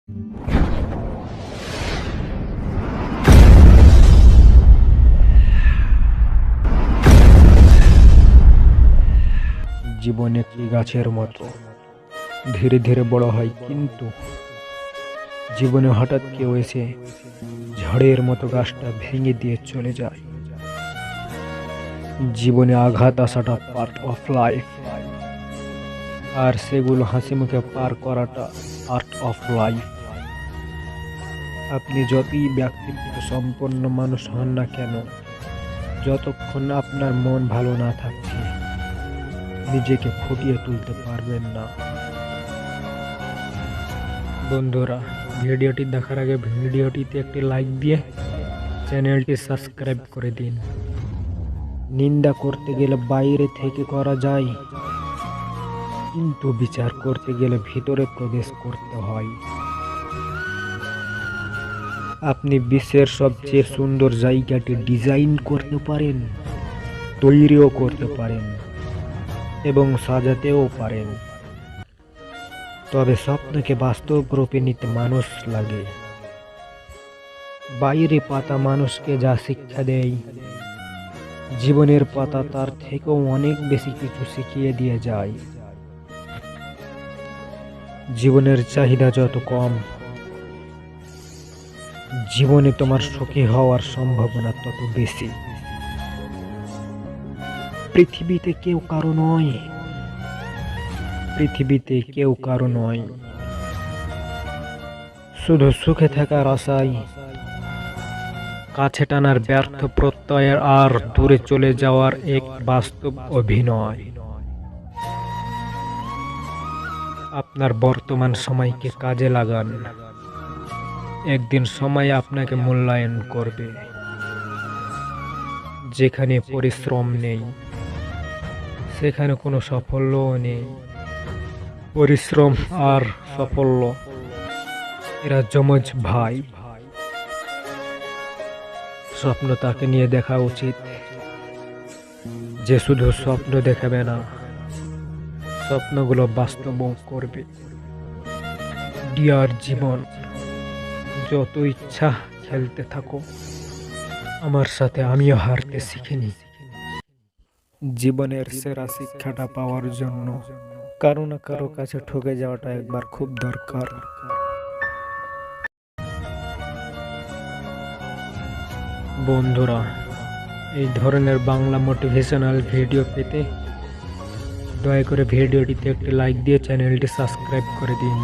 জীবন একটি গাছের মতো ধীরে ধীরে বড় হয়, কিন্তু জীবনে হঠাৎ কেউ এসে ঝড়ের মতো গাছটা ভেঙে দিয়ে চলে যায়। জীবনে আঘাত আসাটা পার্ট অফ লাইফ, আর সেগুলো হাসি মুখে পার করাটা আর্ট অফ লাইফ। আপনি যতই ব্যক্তিত্ব সম্পন্ন মানুষ হন না কেন, যতক্ষণ আপনার মন ভালো না থাকছে, নিজেকে ফুটিয়ে তুলতে পারবেন না। বন্ধুরা, ভিডিওটি দেখার আগে ভিডিওটিতে একটি লাইক দিয়ে চ্যানেলটি সাবস্ক্রাইব করে দিন। নিন্দা করতে গেলে বাইরে থেকে করা যায়, কিন্তু বিচার করতে গেলে ভিতরে প্রবেশ করতে হয়। আপনি বিশ্বের সবচেয়ে সুন্দর জায়গাটি ডিজাইন করতে পারেন, তৈরিও করতে পারেন এবং সাজাতেও পারেন, তবে স্বপ্নকে বাস্তব রূপে নিতে মানুষ লাগে। বাইরে পাতা মানুষকে যা শিক্ষা দেয়, জীবনের পাতা তার থেকেও অনেক বেশি কিছু শিখিয়ে দিয়ে যায়। জীবনের চাহিদা যত কম, জীবনে তোমার সুখী হওয়ার সম্ভাবনা তত বেশি। পৃথিবীতে কেউ কারো নয়, পৃথিবীতে কেউ কারো নয়, শুধু সুখে থাকার আশায়, কাছে টানার ব্যর্থ প্রত্যয়ের আর দূরে চলে যাওয়ার এক বাস্তব অভিনয়। আপনার বর্তমান সময়কে কাজে লাগান, একদিন সময় আপনাকে মূল্যায়ন করবে। যেখানে পরিশ্রম নেই, সেখানে কোনো সাফল্যও নেই। পরিশ্রম আর সাফল্য এরা যমজ ভাই। স্বপ্ন তাকে নিয়ে দেখা উচিত যে শুধু স্বপ্ন দেখাবে না, স্বপ্নগুলো বাস্তব করবে। ডিয়ার জীবন, যত ইচ্ছা খেলতে থাকো, আমার সাথে আমিও হারতে শিখিনি। জীবনের সেরা শিক্ষাটা পাওয়ার জন্য কারো না কারো কাছে ঠকে যাওয়াটা একবার খুব দরকার। বন্ধুরা, এই ধরনের বাংলা মোটিভেশনাল ভিডিও পেতে দয়া করে ভিডিওটিতে একটি লাইক দিয়ে চ্যানেলটি সাবস্ক্রাইব করে দিন।